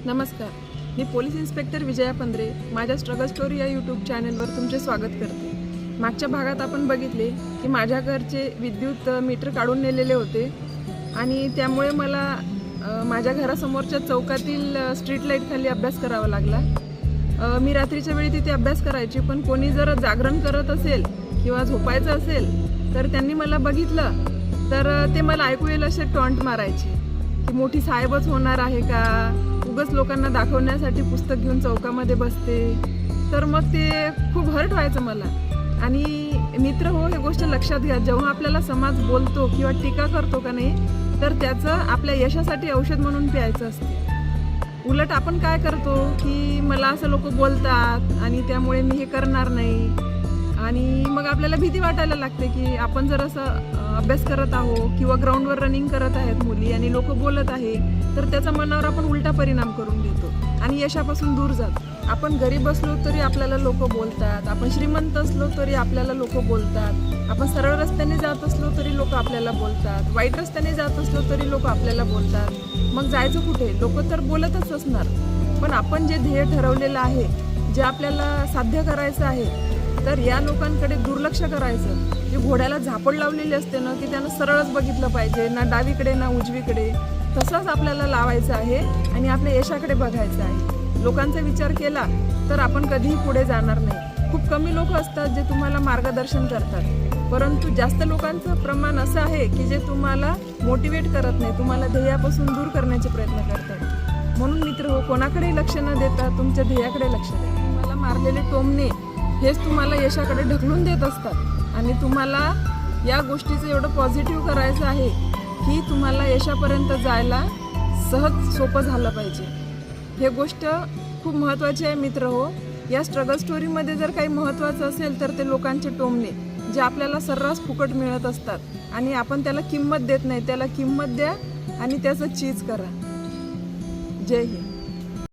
नमस्कार, मी police inspector Vijaya पंधरे माझ्या struggle story या यूट्यूब चॅनलवर तुमचे स्वागत करते। मागच्या भागात आपण बघितले की माझ्या घरचे विद्युत मीटर काढून नेलेले होते आणि त्यामुळे मला माझ्या घरासमोरच्या चौकातील स्ट्रीट लाईट खाली अभ्यास करावा लागला। मी रात्रीच्या वेळी तिथे अभ्यास करायची, पण कोणी जर जागरण करत असेल किंवा झोपायचं असेल तर त्यांनी मला बघितलं तर ते मला ऐकू येईल असे टॉन्ट मारायचे की मोठी साहेबच होणार आहे का, उगाच लोकांना दाखवण्यासाठी पुस्तक घेऊन चौकामध्ये बसते। तर मग ते खूप हर्ट व्हायचं मला। आणि मित्र हो, हे गोष्ट लक्षात घ्या, जेव्हा आपल्याला समाज बोलतो किंवा टीका करतो का नाही तर त्याचं आपल्या यशासाठी औषध म्हणून प्यायचं असते। उलट आपण काय करतो की मला असं लोक बोलतात आणि त्यामुळे मी हे करणार नाही, आणि मग आपल्याला भीती वाटायला लागते की आपण जर असं अभ्यास करत आहोत किंवा ग्राउंडवर रनिंग करत आहेत मुली आणि लोक बोलत आहे तर त्याचा मनावर आपण उलटा परिणाम करून घेतो आणि यशापासून दूर जातो। आपण गरीब असलो तरी आपल्याला लोक बोलतात, आपण श्रीमंत असलो तरी आपल्याला लोक बोलतात, आपण सरळ रस्त्याने जात असलो तरी लोक आपल्याला बोलतात, वाईट रस्त्याने जात असलो तरी लोक आपल्याला बोलतात। मग जायचं कुठे? लोक तर बोलतच असणार, पण आपण जे ध्येय ठरवलेलं आहे, जे आपल्याला साध्य करायचं आहे, तर या लोकांकडे दुर्लक्ष करायचं। जे घोड्याला झापड लावलेली असते ना की त्यानं सरळच बघितलं पाहिजे, ना डावीकडे ना उजवीकडे, तसंच आपल्याला लावायचं आहे आणि आपल्या यशाकडे बघायचं आहे। लोकांचा विचार केला तर आपण कधीही पुढे जाणार नाही। खूप कमी लोक असतात जे तुम्हाला मार्गदर्शन करतात, परंतु जास्त लोकांचं प्रमाण असं आहे की जे तुम्हाला मोटिवेट करत नाही, तुम्हाला ध्येयापासून दूर करण्याचे प्रयत्न करतात। म्हणून मित्र हो, कोणाकडेही लक्ष न देता तुमच्या ध्येयाकडे लक्ष द्या। तुम्हाला मारलेले टोमणे हेच तुम्हाला यशाकडे ढकलून देत असतात आणि तुम्हाला या गोष्टीचं एवढं पॉझिटिव्ह करायचं आहे की तुम्हाला यशापर्यंत जायला सहज सोपं झालं पाहिजे। हे गोष्ट खूप महत्त्वाची आहे मित्र हो। या स्ट्रगल स्टोरीमध्ये जर काही महत्त्वाचं असेल तर ते लोकांचे टोमणे जे आपल्याला सर्रास फुकट मिळत असतात आणि आपण त्याला किंमत देत नाही, त्याला किंमत द्या आणि त्याचं चीज करा। जय हिंद।